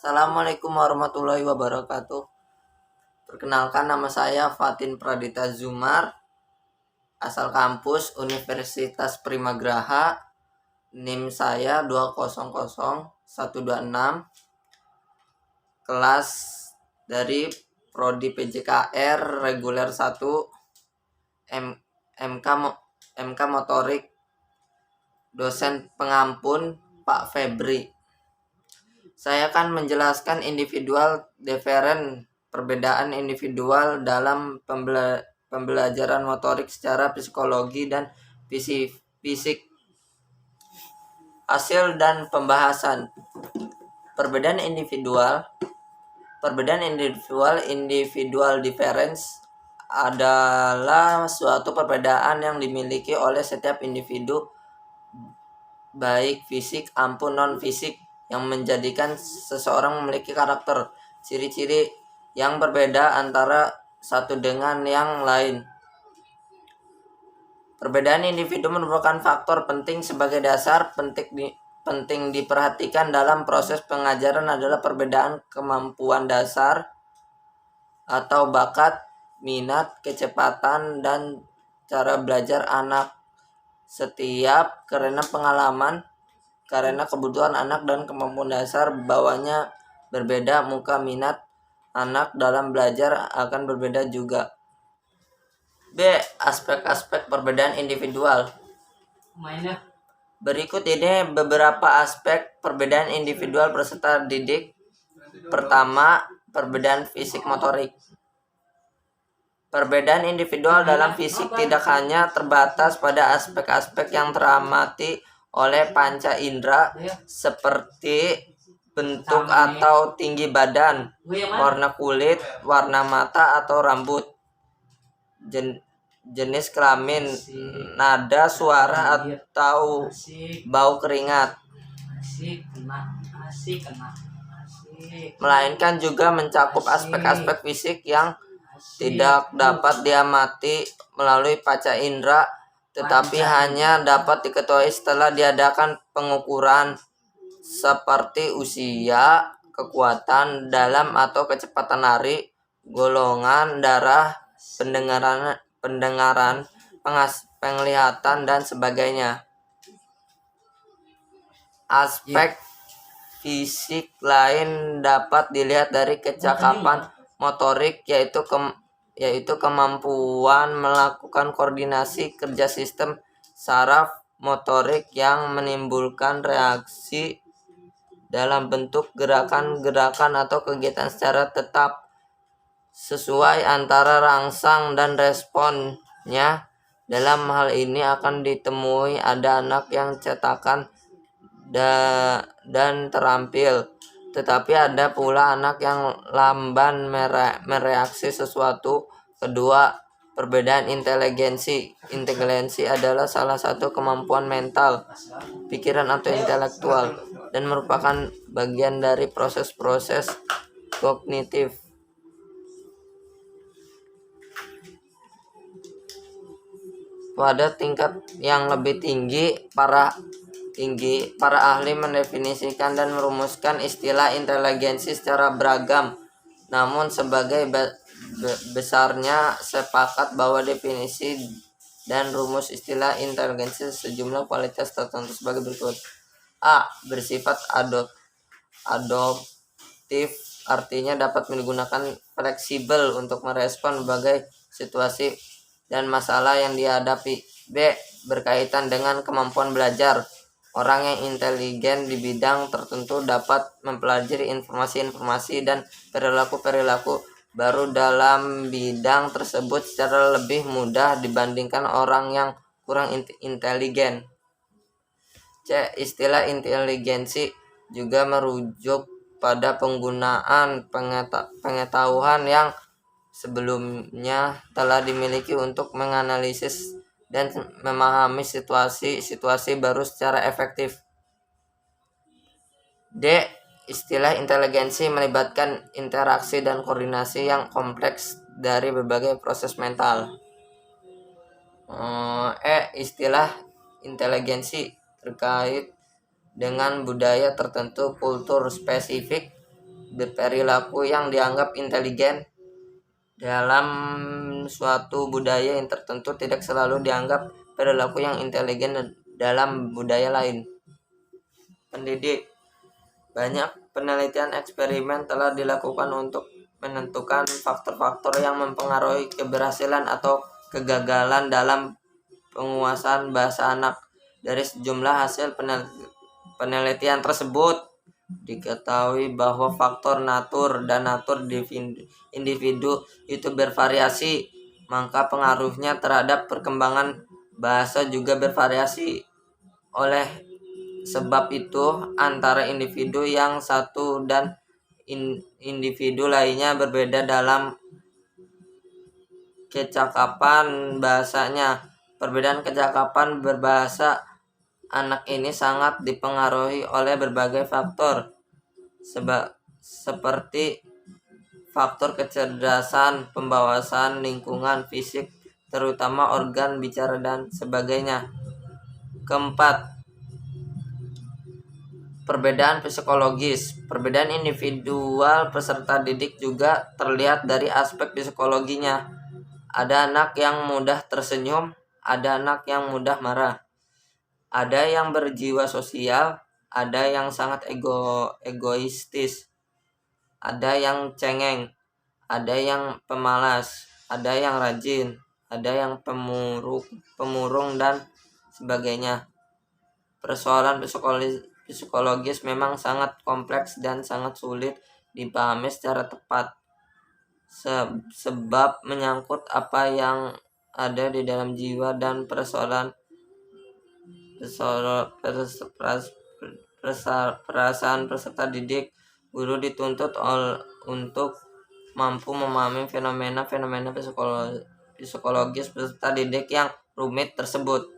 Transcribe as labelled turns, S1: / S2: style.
S1: Assalamualaikum warahmatullahi wabarakatuh. Perkenalkan, nama saya Fatin Pradita Zumar, asal kampus Universitas Primagraha. NIM saya 2000126, kelas dari Prodi PJKR reguler 1, MK Motorik, dosen pengampun Pak Febri. Saya akan menjelaskan individual different, perbedaan individual dalam pembelajaran motorik secara psikologi dan fisik. Hasil dan pembahasan. Perbedaan individual difference adalah suatu perbedaan yang dimiliki oleh setiap individu, baik fisik maupun non fisik, yang menjadikan seseorang memiliki karakter, ciri-ciri yang berbeda antara satu dengan yang lain. Perbedaan individu merupakan faktor penting. Sebagai dasar penting diperhatikan dalam proses pengajaran adalah perbedaan kemampuan dasar atau bakat, minat, kecepatan, dan cara belajar anak setiap karena pengalaman, karena kebutuhan anak dan kemampuan dasar bawahnya berbeda, muka minat anak dalam belajar akan berbeda juga. B. Aspek-aspek perbedaan individual. Berikut ini beberapa aspek perbedaan individual peserta didik. Pertama, perbedaan fisik motorik. Perbedaan individual dalam fisik tidak hanya terbatas pada aspek-aspek yang teramati oleh panca indera seperti bentuk atau tinggi badan, warna kulit, warna mata atau rambut, jenis kelamin, nada suara atau bau keringat, melainkan juga mencakup aspek-aspek fisik yang tidak dapat diamati melalui panca indera, tetapi hanya dapat diketahui setelah diadakan pengukuran seperti usia, kekuatan dalam atau kecepatan lari, golongan darah, pendengaran, penglihatan, dan sebagainya. Aspek fisik lain dapat dilihat dari kecakapan motorik, yaitu kemampuan melakukan koordinasi kerja sistem saraf motorik yang menimbulkan reaksi dalam bentuk gerakan-gerakan atau kegiatan secara tetap sesuai antara rangsang dan responnya. Dalam hal ini akan ditemui ada anak yang cetakan dan terampil, tetapi ada pula anak yang lamban mereaksi sesuatu. Kedua, perbedaan inteligensi. Inteligensi adalah salah satu kemampuan mental, pikiran atau intelektual, dan merupakan bagian dari proses-proses kognitif. Pada tingkat yang lebih tinggi, para ahli mendefinisikan dan merumuskan istilah inteligensi secara beragam. Namun sebagai besarnya sepakat bahwa definisi dan rumus istilah inteligensi sejumlah kualitas tertentu sebagai berikut. A. Bersifat adaptif, artinya dapat digunakan fleksibel untuk merespon berbagai situasi dan masalah yang dihadapi. B. Berkaitan dengan kemampuan belajar. Orang yang inteligen di bidang tertentu dapat mempelajari informasi-informasi dan perilaku-perilaku baru dalam bidang tersebut secara lebih mudah dibandingkan orang yang kurang inteligen. C. Istilah inteligensi juga merujuk pada penggunaan pengetahuan yang sebelumnya telah dimiliki untuk menganalisis dan memahami situasi baru secara efektif. D. Istilah inteligensi melibatkan interaksi dan koordinasi yang kompleks dari berbagai proses mental. Istilah inteligensi terkait dengan budaya tertentu, kultur spesifik, Perilaku yang dianggap intelijen dalam suatu budaya yang tertentu tidak selalu dianggap perilaku yang intelijen dalam budaya lain. Pendidik. Banyak penelitian eksperimen telah dilakukan untuk menentukan faktor-faktor yang mempengaruhi keberhasilan atau kegagalan dalam penguasaan bahasa anak. Dari sejumlah hasil penelitian tersebut, diketahui bahwa faktor natur dan natur individu itu bervariasi, maka pengaruhnya terhadap perkembangan bahasa juga bervariasi. Oleh sebab itu, antara individu yang satu dan individu lainnya berbeda dalam kecakapan bahasanya. Perbedaan kecakapan berbahasa anak ini sangat dipengaruhi oleh berbagai faktor, seperti faktor kecerdasan, pembawasan, lingkungan, fisik, terutama organ bicara dan sebagainya. Keempat, perbedaan psikologis. Perbedaan individual peserta didik juga terlihat dari aspek psikologinya. Ada anak yang mudah tersenyum, ada anak yang mudah marah. Ada yang berjiwa sosial, ada yang sangat egoistis. Ada yang cengeng, ada yang pemalas, ada yang rajin, ada yang pemurung dan sebagainya. Persoalan psikologis memang sangat kompleks dan sangat sulit dipahami secara tepat, sebab menyangkut apa yang ada di dalam jiwa dan perasaan peserta didik. Guru dituntut untuk mampu memahami fenomena psikologis peserta didik yang rumit tersebut.